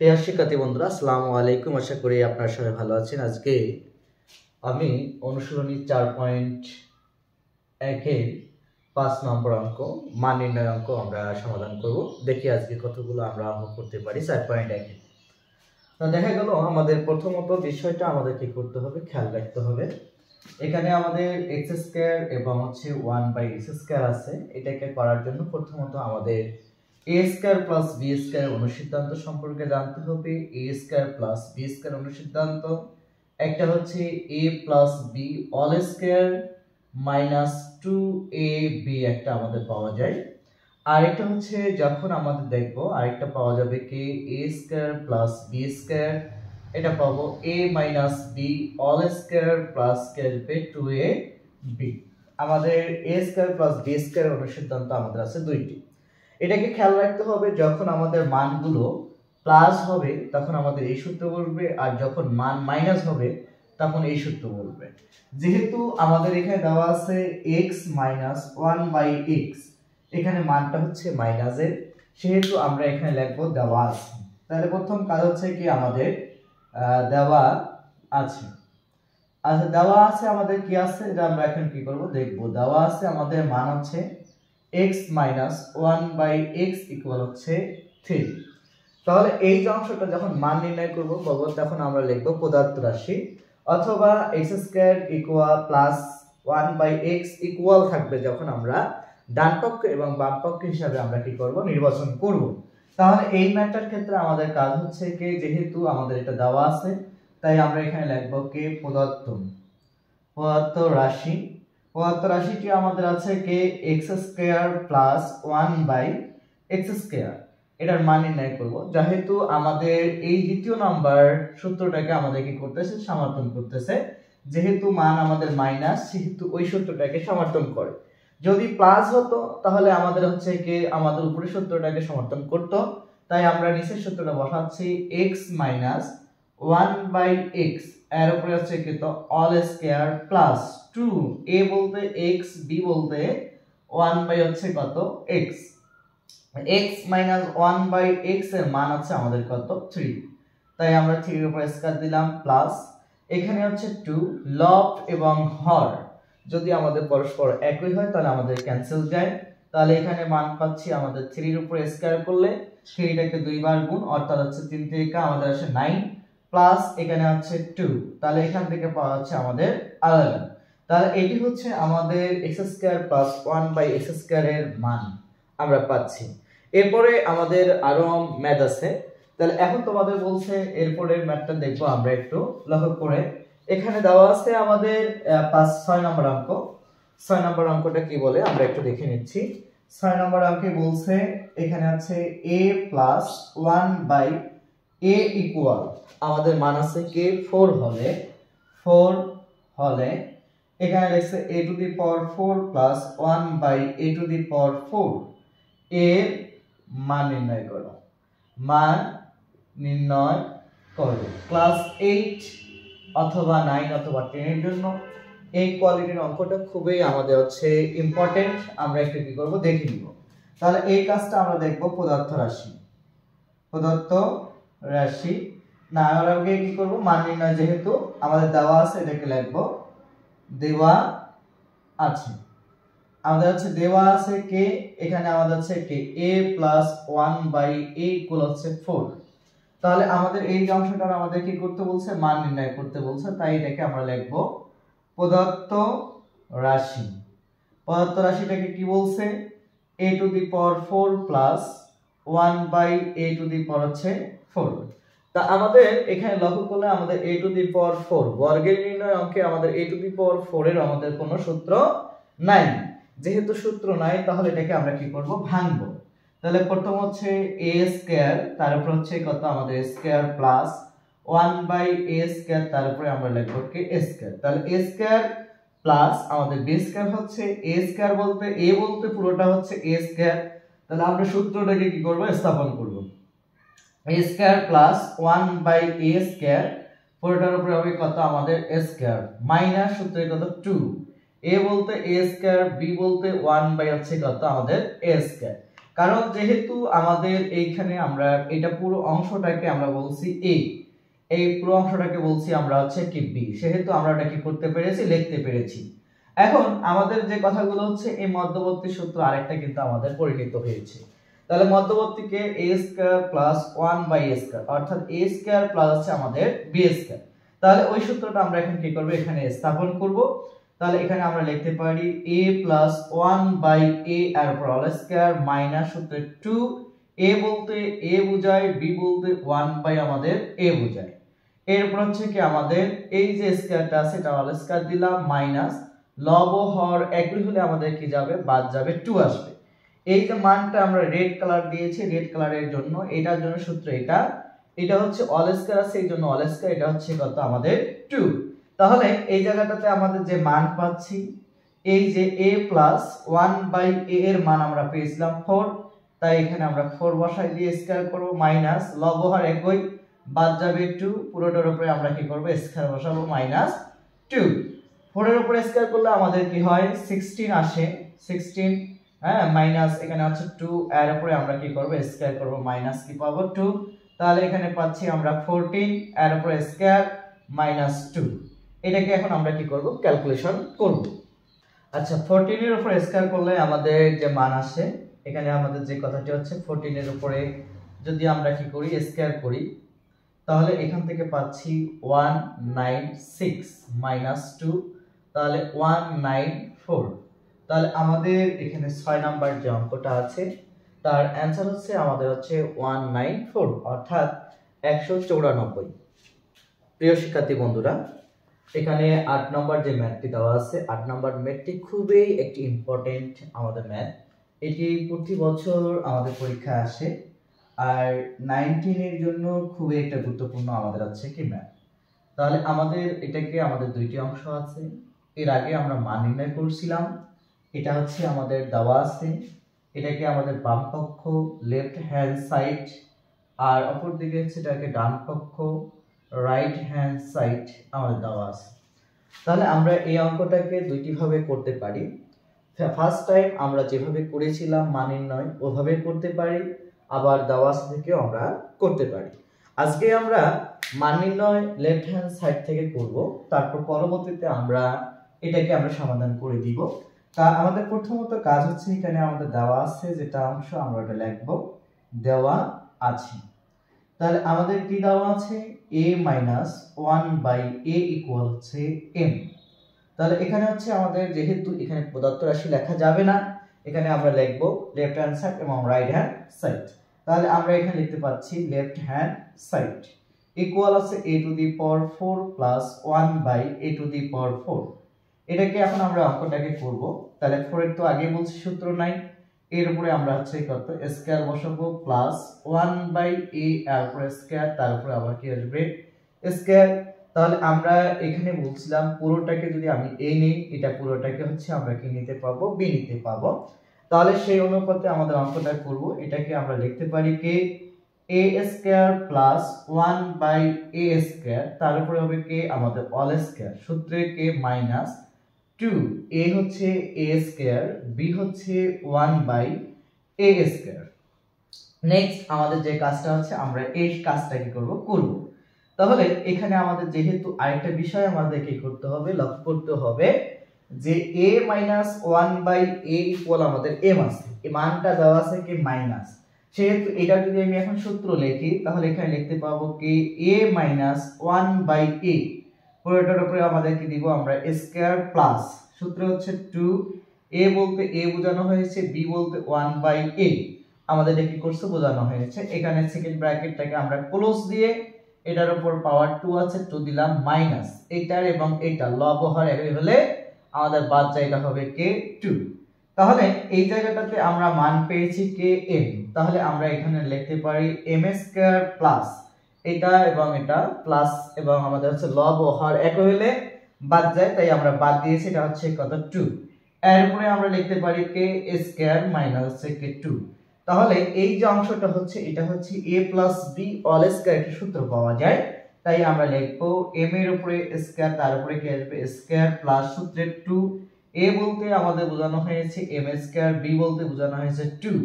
প্রিয় শিক্ষার্থী বন্ধুরা, আসসালামু আলাইকুম। আশা করি আপনারা সবাই ভালো আছেন। আজকে আমি অনুশীলনী 4.1 5 নম্বর অঙ্ক মান নির্ণয় অঙ্ক আমরা সমাধান করব। দেখি আজকে কতগুলো আমরা অঙ্ক করতে পারি 4.1। দেখা গেল আমাদের প্রথমত বিষয়টা আমাদের কি করতে হবে, খেয়াল রাখতে হবে। এখানে আমাদের x স্কয়ার এবং 1/x² আছে। এটাকে করার জন্য প্রথমত আমাদের a square plus b square অনুসিদ্ধান্ত সম্পর্কে জানতে হবে। a square plus b square অনুসিদ্ধান্ত একটা হচ্ছে a plus b all square minus 2ab একটা আমাদের পাওয়া যায়। আরেকটা হচ্ছে যখন আমাদের দেখবো আরেকটা পাওয়া যাবে কি a square plus b square, এটা পাবো a minus b all square plus কে আসবে 2ab। আমাদের a square plus b square অনুসিদ্ধান্ত আমাদের আছে দুইটি। এটাকে খেয়াল রাখতে হবে, যখন আমাদের মানগুলো প্লাস হবে তখন আমাদের এই সূত্র বলবে, আর যখন মান মাইনাস হবে তখন এই সূত্র বলবে। যেহেতু আমাদের এখানে দেওয়া আছে x মাইনাস 1/x, এখানে মানটা হচ্ছে মাইনাসের, সেহেতু আমরা এখানে লিখবো দেওয়া আছে। তাহলে প্রথম কাজ হচ্ছে কি আমাদের দেওয়া আছে। আচ্ছা, দেওয়া আছে আমাদের কি আছে, এটা আমরা এখন কি করব দেখবো। দেওয়া আছে আমাদের মান হচ্ছে x মাইনাস 1/x ইকুয়াল হচ্ছে 3। তাহলে এই যে অংশটা যখন মান নির্ণয় করব তখন আমরা লিখব পদার্থ রাশি, অথবা x square equal plus 1/x equal থাকবে যখন আমরা ডান পক্ষ এবং বাম পক্ষ হিসাবে আমরা কি করব নির্বাচন করব। তাহলে এই ম্যাটার ক্ষেত্রে আমাদের কাজ হচ্ছে কি, যেহেতু আমাদের এটা দেওয়া আছে তাই আমরা এখানে লিখব কি পদার্থ রাশি। পদার্থ রাশিটি আমাদের আছে কি x স্কয়ার প্লাস 1/x²। এটার মান নির্ণয় করব। যেহেতু আমাদের এই দ্বিতীয় নাম্বার সূত্রটাকে আমাদের কি করতেছে, সমর্থন করতেছে। যেহেতু মান আমাদের মাইনাস, সেহেতু ওই সূত্রটাকে সমর্থন করে। যদি প্লাস হতো তাহলে আমাদের হচ্ছে কি আমাদের উপরের সূত্রটাকে সমর্থন করত। তাই আমরা নিচের সূত্রটা বসাচ্ছি x মাইনাস 1/x, এর উপরে হচ্ছে কি তো অল স্কয়ার প্লাস 2, a বলতে x, b বলতে 1/ হচ্ছে কত x। x মাইনাস 1/x এর মান হচ্ছে আমাদের কত 3, তাই আমরা 3 এর উপর স্কয়ার দিলাম প্লাস এখানে হচ্ছে 2 লব এবং হর যদি আমাদের পরস্পর একই হয় তাহলে আমাদের ক্যান্সেল যায়। তাহলে এখানে মান পাচ্ছি আমাদের 3 এর উপর স্কয়ার করলে 3 টাকে দুইবার গুণ, অর্থাৎ হচ্ছে 3 থেকে আমাদের আসে 9 প্লাস এখানে হচ্ছে 2, তাহলে এখান থেকে পাওয়া যাচ্ছে আমাদের 11। তাহলে এটি হচ্ছে আমাদের x² প্লাস 1/x² এর মান আমরা পাচ্ছি। এরপরে আমাদের আরো ম্যাথ আছে। তাহলে এখন তোমাদের বলছে এরপরের ম্যাথটা দেখবো আমরা একটু লক্ষ্য করে। এখানে দেওয়া আছে আমাদের 6 নম্বর অঙ্ক। 6 নম্বর অঙ্কটা কি বলে আমরা একটু দেখে নিচ্ছি। 6 নম্বর অঙ্কে বলছে এখানে আছে a প্লাস 1/a ইকুয়াল, আমাদের মান আছে কি 4 হলে এখানে লিখছে a to the power 4 plus 1/a to the power 4 এর মান নির্ণয় করো। ক্লাস 8 অথবা 9 অথবা 10 এর জন্য এই কোয়ালিটির অঙ্কটা খুবই আমাদের হচ্ছে ইম্পর্টেন্ট। আমরা একটু কি করব দেখে নিব। তাহলে এই কাজটা আমরা দেখব পদার্থ রাশি না, আমরা কি করব মান নির্ণয়, যেহেতু আমাদের দেওয়া আছে এটাকে লিখব দেওয়া আছে। আমাদের হচ্ছে দেওয়া আছে কে, এখানে আমাদের হচ্ছে কে a প্লাস 1/a ইকুয়াল হচ্ছে 4। তাহলে আমাদের এই যে অংশটা আমাদের কি করতে বলছে, মান নির্ণয় করতে বলছে, তাই এটাকে আমরা লিখব পদার্থ রাশি। পদার্থ রাশিটাকে কি বলছে, a to the power 4 plus 1/a to the power হচ্ছে 4। তা আমাদের এখানে লক্ষ্য করলে আমাদের a টু দি পাওয়ার 4 বর্গের নির্ণয় অঙ্কে আমাদের a টু দি পাওয়ার 4 এর আমাদের কোনো সূত্র নাই। যেহেতু সূত্র নাই তাহলে এটাকে আমরা কি করব ভাঙবো। তাহলে প্রথম হচ্ছে a স্কয়ার, তার উপর হচ্ছে কত আমাদের স্কয়ার প্লাস 1/a স্কয়ার, তার উপরে আমরা লিখব কি a স্কয়ার। তাহলে a স্কয়ার প্লাস আমাদের b স্কয়ার হচ্ছে a স্কয়ার বলতে a বলতে পুরোটা হচ্ছে a স্কয়ার। তাহলে আমরা সূত্রটাকে কি করব স্থাপন করব। a square plus 1/a square পুরোটার উপরে হবে কত আমাদের a স্কয়ার মাইনাস সূত্রে কত 2, a বলতে a স্কয়ার, b বলতে 1/, হচ্ছে কত আমাদের a স্কয়ার। কারণ যেহেতু আমাদের এইখানে আমরা এটা পুরো অংশটাকে আমরা বলছি a, এই পুরো অংশটাকে বলছি আমরা হচ্ছে কি b, সেহেতু আমরা এটা কি করতে পেরেছি, লিখতে পেরেছি। এখন আমাদের যে কথাগুলো হচ্ছে এই মধ্যবর্তী সূত্র আরেকটা কিন্তু আমাদের পরিণত হয়েছে। তাহলে মধ্যবর্তীকে a square plus 1/a square, অর্থাৎ a স্কয়ার প্লাস হচ্ছে আমাদের b স্কয়ার। তাহলে ওই সূত্রটা আমরা এখন কি করব, এখানে স্থাপন করব। তাহলে এখানে আমরা লিখতে পারি a প্লাস 1/a এর উপর হোল স্কয়ার মাইনাস সূত্রে 2, a বলতে a বোঝায়, b বলতে 1 আমাদের a বোঝায়। এরপর হচ্ছে কি আমাদের এই যে স্কয়ারটা আছে এটা হোল স্কয়ার দিলাম, মাইনাস লব ও হর একই হলে আমাদের কি যাবে, বাদ যাবে, 2 আসবে। এই যে মানটা আমরা রেড কালার দিয়েছি, রেড কালারের জন্য এটার জন্য সূত্র এটা হচ্ছে অল স্কয়ার আছে, এই জন্য অল স্কয়ার, এটা হচ্ছে কত আমাদের 2। তাহলে এই জায়গাটাতে আমাদের যে মান পাচ্ছি, এই যে a প্লাস 1/a এর মান আমরা পেয়েছিলাম 4, তাই এখানে আমরা 4 বসাই দিয়ে স্কয়ার করব, মাইনাস লব ও হর একই, বাদ যাবে 2, পুরোটার উপরে আমরা কি করব, স্কয়ার বসাবো, মাইনাস 2। 4 এর উপরে স্কয়ার করলে আমাদের কি হয়, 16 আসে, 16, হ্যাঁ, মাইনাস এখানে আছে 2, এর উপরে আমরা কি করব, স্কয়ার করব, মাইনাস কি পাবো 2। তাহলে এখানে পাচ্ছি আমরা 14, এর উপরে স্কয়ার, মাইনাস 2। এটাকে এখন আমরা কি করব, ক্যালকুলেশন করব। আচ্ছা, 14 এর উপরে স্কয়ার করলে আমাদের যে মান আসে, এখানে আমাদের যে কথাটি হচ্ছে 14 এর উপরে যদি আমরা কি করি, স্কয়ার করি, তাহলে এখান থেকে পাচ্ছি 196 মাইনাস 2, তাহলে 194। তাহলে আমাদের এখানে 6 নাম্বার যে অঙ্কটা আছে তার অ্যানসার হচ্ছে আমাদের হচ্ছে 194, অর্থাৎ 194। প্রিয় শিক্ষার্থী বন্ধুরা, এখানে 8 নম্বর যে ম্যাথটি দেওয়া আছে, 8 নম্বর ম্যাথটি খুবই একটি ইম্পর্টেন্ট আমাদের ম্যাথ। এটি প্রতি বছর আমাদের পরীক্ষায় আসে, আর 19 এর জন্য খুবই একটা গুরুত্বপূর্ণ আমাদের আছে কি ম্যাথ। তাহলে আমাদের এটাকে আমাদের দুইটি অংশ আছে। এর আগে আমরা মান নির্ণয় করছিলাম, এটা হচ্ছে আমাদের দেওয়া আছে, এটাকে আমাদের বাম পক্ষ লেফট হ্যান্ড সাইড, আর অপর দিকে হচ্ছে এটাকে ডান পক্ষ রাইট হ্যান্ড সাইড আমাদের দেওয়া আছে। তাহলে আমরা এই অঙ্কটাকে দুইটি ভাবে করতে পারি। ফার্স্ট টাইম আমরা যেভাবে করেছিলাম মান নির্ণয় ওভাবে করতে পারি, আবার দেওয়া আছে থেকেও আমরা করতে পারি। আজকে আমরা মান নির্ণয় লেফট হ্যান্ড সাইড থেকে করব, তারপর পরবর্তীতে আমরা এটাকে আমরা সমাধান করে দিব। তা আমাদের প্রথমত কাজ হচ্ছে, এখানে আমাদের দেওয়া আছে যেটা অংশ আমরা এটা লিখব, দেওয়া আছে। তাহলে আমাদের কি দেওয়া আছে, a মাইনাস 1/a ইকুয়াল হচ্ছে m। তাহলে এখানে হচ্ছে আমাদের যেহেতু এখানে প্রদত্ত রাশি লেখা যাবে না, এখানে আমরা লিখব লেফট হ্যান্ড সাইড এবং রাইট হ্যান্ড সাইড। তাহলে আমরা এখানে লিখতে পাচ্ছি লেফট হ্যান্ড সাইড ইকুয়াল আছে a to the power 4 plus 1/a to the power 4। এটাকে এখন আমরা অঙ্কটাকে করব। তাহলে 4 এর তো আগে বলছি সূত্র নাই, এর উপরে আমরা হচ্ছে কত স্কয়ার বসাবো, প্লাস 1/a এর উপরে স্কয়ার, তার উপরে আবার কি আসবে, স্কয়ার। তাহলে আমরা এখানে বলছিলাম পুরোটাকে যদি আমি a নেই, এটা পুরোটাকে হচ্ছে আমরা কি নিতে পাবো, b নিতে পাবো। তাহলে সেই অনুপাতে আমাদের অঙ্কটা করব। এটাকে আমরা লিখতে পারি কি a square plus 1/a square, তার উপরে হবে কি আমাদের অল স্কয়ার, সূত্রে কে মাইনাস 2, a হচ্ছে a স্কয়ার, b হচ্ছে 1/a স্কয়ার। নেক্সট আমাদের যে কাজটা হচ্ছে, আমরা এই কাজটা কি করব, তাহলে এখানে আমাদের যেহেতু আরেকটা বিষয় আমাদের কি করতে হবে, লক্ষ্য করতে হবে যে a মাইনাস 1/a ইকুয়াল আমাদের m আছে, এই মানটা দেওয়া আছে কি মাইনাস, সেহেতু এটা যদি আমি এখন সূত্র লিখি, তাহলে এখানে লিখতে পাবো কি a মাইনাস 1/a, পুরোটার উপরে আমাদের কি দিব আমরা স্কয়ার, প্লাস সূত্র হচ্ছে 2, a বলতে a বোঝানো হয়েছে, b বলতে 1/a আমাদের এটা কি করছে বোঝানো হয়েছে। এখানে সেকেন্ড ব্র্যাকেটটাকে আমরা ক্লোজ দিয়ে এটার উপর পাওয়ার 2 আছে, 2 দিলাম, মাইনাস এটার এবং এটা লব ও হর একই হলে আমাদের বাদ যায়, এটা হবে কে 2। তাহলে এই জায়গাটাতে আমরা মান পেয়েছি কে m, তাহলে আমরা এখানে লিখতে পারি m স্কয়ার প্লাস এটা এবং এটা প্লাস, এবং আমাদের হচ্ছে লব ও হর একই হলে বাদ যায়, তাই আমরা বাদ দিয়েছি, এটা হচ্ছে কত 2। এর উপরে আমরা লিখতে পারি কে স্কয়ার মাইনাস হচ্ছে কে 2। তাহলে এই যে অংশটা হচ্ছে এটা হচ্ছে a plus b all square, একটা সূত্র পাওয়া যায়, তাই আমরা লিখব m এর উপরে স্কয়ার, তার উপরে কি আসবে স্কয়ার, প্লাস সূত্রে 2, a বলতে আমাদের বোঝানো হয়েছে m স্কয়ার, b বলতে বোঝানো হয়েছে 2,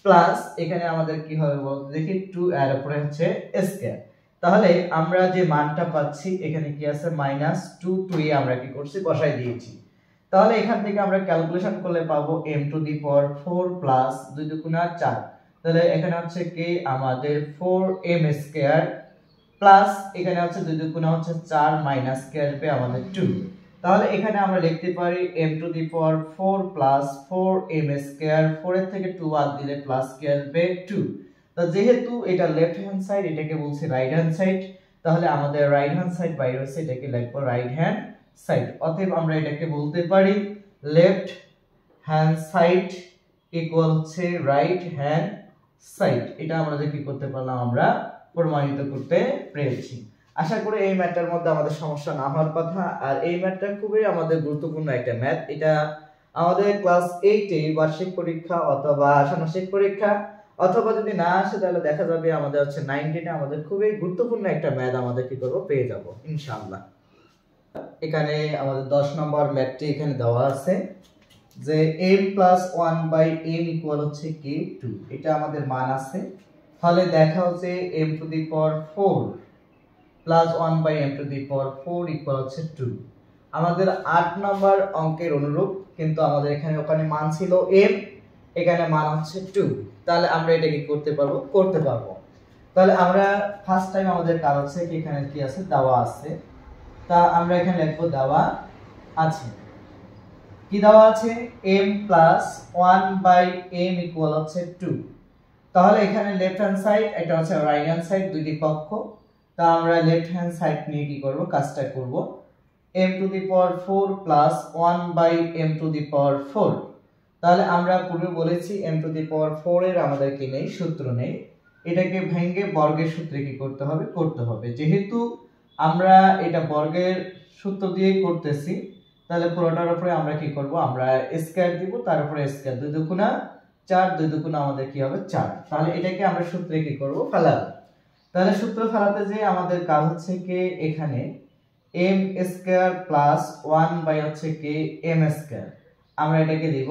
প্লাস এখানে আমাদের কি হবে বলতে দেখি 2 এর উপরে হচ্ছে স্কয়ার। তাহলে আমরা যে মানটা পাচ্ছি এখানে কি আছে -2 2 এ আমরা কি করছি বসাই দিয়েছি। তাহলে এখান থেকে আমরা ক্যালকুলেশন করলে পাবো m to the power 4 plus 2 দুগুণা 4। তাহলে এখানে হচ্ছে কি আমাদের 4m স্কয়ার প্লাস এখানে হচ্ছে 2 দুগুণা হচ্ছে 4 মাইনাস কি আসবে আমাদের 2। তাহলে এখানে আমরা লিখতে পারি m to the power 4 plus 4m square, 4 এর থেকে 2 বাদ দিলে প্লাস কি আসবে 2। তো যেহেতু এটা লেফট হ্যান্ড সাইড, এটাকে বলছি রাইট হ্যান্ড সাইড, তাহলে আমাদের রাইট হ্যান্ড সাইড বাইরে হচ্ছে, এটাকে লিখবো রাইট হ্যান্ড সাইড। অতএব আমরা এটাকে বলতে পারি লেফট হ্যান্ড সাইড ইকুয়াল হচ্ছে রাইট হ্যান্ড সাইড। এটা আমরা কি করতে পারলাম, আমরা প্রমাণিত করতে পেরেছি। আশা করি এই ম্যাথটার মধ্যে আমাদের সমস্যা না হওয়ার কথা। আর এই ম্যাথটা খুবই আমাদের গুরুত্বপূর্ণ একটা ম্যাথ। এটা আমাদের ক্লাস 8 এ বার্ষিক পরীক্ষা অথবা ষান্মাসিক পরীক্ষা, অথবা যদি না আসে তাহলে দেখা যাবে আমাদের হচ্ছে 9 10 আমাদের খুবই গুরুত্বপূর্ণ একটা ম্যাথ আমাদের কি করব পেয়ে যাব ইনশাআল্লাহ। এখানে আমাদের 10 নম্বর ম্যাথটি এখানে দেওয়া আছে যে m + 1/m = হচ্ছে কি 2। এটা আমাদের মান আছে। তাহলে দেখা হচ্ছে m to the power 4 plus 1/m to the power 4 equal হচ্ছে 2। আমাদের 8 নম্বর অঙ্কের অনুরূপ, কিন্তু আমাদের এখানে ওখানে মান ছিল m, এখানে মান হচ্ছে 2। তাহলে আমরা এটা কি করতে পারবো, করতে পারবো। তাহলে আমরা ফার্স্ট টাইম আমাদের কাজ হচ্ছে কি এখানে কি আছে, দেওয়া আছে। তা আমরা এখানে লিখবো দেওয়া আছে, কি দেওয়া আছে m + 1/m ইকুয়াল হচ্ছে 2। তাহলে এখানে লেফট হ্যান্ড সাইড, এটা হচ্ছে রাইট হ্যান্ড সাইড, দুইটি পক্ষ। তা আমরা লেফট হ্যান্ড সাইড নিয়ে কি করব, কাজটা করব। m to the power 4 plus 1/m to the power 4। তাহলে আমরা পূর্বে বলেছি m টু দি পাওয়ার 4 এর আমাদের কি নেই, সূত্র নেই। এটাকে ভেঙে বর্গের সূত্রে কি করতে হবে, করতে হবে। যেহেতু আমরা এটা বর্গের সূত্র দিয়ে করতেছি, তাহলে পুরোটার উপরে আমরা কি করব, আমরা স্কয়ার দিব, তার উপরে স্কয়ার, 2 দুগুণা 4, 2 দুগুণা আমাদের কি হবে 4। তাহলে এটাকে আমরা সূত্রে কি করব, ফেলাবো। তাহলে সূত্র ফেলাতে যে আমাদের কাজ হচ্ছে কি এখানে m স্কয়ার প্লাস 1 হচ্ছে কি m স্কয়ার, আমরা এটাকে দিব,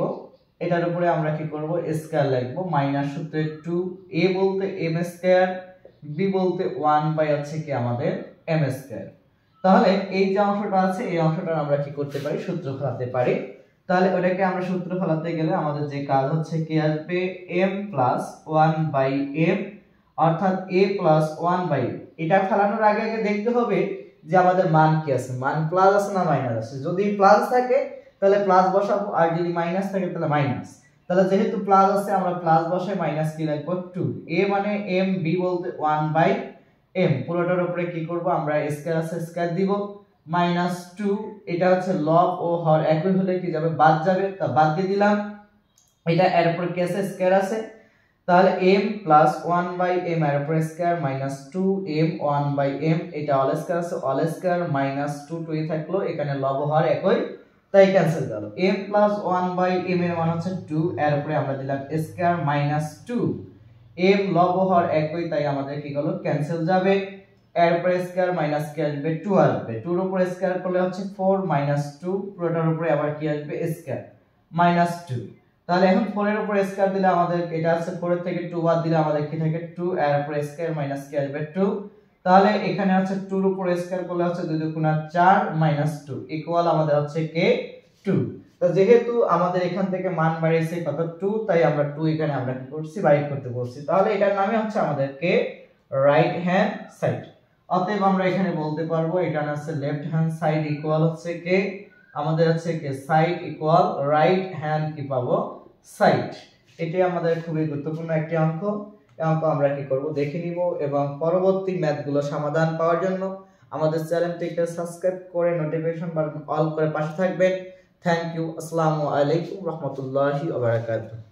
এটার উপরে আমরা কি করব স্কয়ার লিখব, মাইনাস সূত্রে 2, a বলতে m স্কয়ার, b বলতে 1 হচ্ছে কি আমাদের m স্কয়ার। তাহলে এই যে অংশটা আছে, এই অংশটা আমরা কি করতে পারি, সূত্র ফেলাতে পারি। তাহলে ওটাকে আমরা সূত্র ফেলাতে গেলে আমাদের যে কাজ হচ্ছে কি আসবে m + 1/m, অর্থাৎ a + 1/m। এটা ফেলানোর আগে আগে দেখতে হবে যে আমাদের মান কি আছে, মান প্লাস আছে না মাইনাস আছে। যদি প্লাস থাকে তাহলে প্লাস বসাবো, আর যদি মাইনাস থাকে তাহলে মাইনাস। তাহলে যেহেতু প্লাস আছে আমরা প্লাস বসাই, মাইনাস কি লিখব 2। a মানে m, b বলতে 1/m, পুরোটার উপরে কি করব আমরা স্কয়ার আছে স্কয়ার দিব, -2। এটা হচ্ছে লব ও হর একই হলে কি যাবে, বাদ যাবে, তা বাদ দিয়ে দিলাম। এটা এর উপরে কি আছে, স্কয়ার আছে। তাহলে m + 1/m এর উপরে স্কয়ার, -2m 1/m, এটা অল স্কয়ার আছে, অল স্কয়ার, -2 2 থাকলো, এখানে লব হর একই, তাই ক্যান্সেল গেল। m + 1/m এর মান হচ্ছে 2, এর উপরে আমরা দিলাম স্কয়ার, -2, m লব হর একই, তাই আমাদের কি হলো, ক্যান্সেল যাবে। এর উপরে স্কয়ার মাইনাস কি আসবে, 2 আসবে। 2 এর উপরে স্কয়ার করলে হচ্ছে 4 - 2, পুরোটার উপরে আবার কি আসবে, স্কয়ার, -2। তাহলে এখন 4 এর উপরে স্কয়ার দিলে আমাদের এটা আছে, 4 এর থেকে 2 বাদ দিলে আমাদের কি থাকে 2, এর উপরে স্কয়ার মাইনাস কি আসবে 2। তাহলে এখানে হচ্ছে 2 এর উপরে স্কয়ার করলে হচ্ছে 2 দুগুণা 4 -2 ইকুয়াল আমাদের হচ্ছে কে 2। তো যেহেতু আমাদের এখান থেকে মান বাড়িয়েছে কত 2, তাই আমরা 2 এখানে আমরা কি করছি, বাইর করতে বলছি। তাহলে এটার নামই হচ্ছে আমাদের কে রাইট হ্যান্ড সাইড। অতএব আমরা এখানে বলতে পারবো এটা হচ্ছে লেফট হ্যান্ড সাইড ইকুয়াল হচ্ছে কে আমাদের হচ্ছে কে সাইড ইকুয়াল রাইট হ্যান্ড কি পাবো, সাইড। এটাই আমাদের খুবই গুরুত্বপূর্ণ একটি অঙ্ক। এই অঙ্ক আমরা কি করব দেখে নিব, এবং পরবর্তী ম্যাথগুলো সমাধান পাওয়ার জন্য আমাদের চ্যানেলটিকে সাবস্ক্রাইব করে নোটিফিকেশন বাটন অল করে পাশে থাকবেন। Thank you. আসসালামু আলাইকুম রহমতুল্লাহি ওয়া বারাকাতুহু।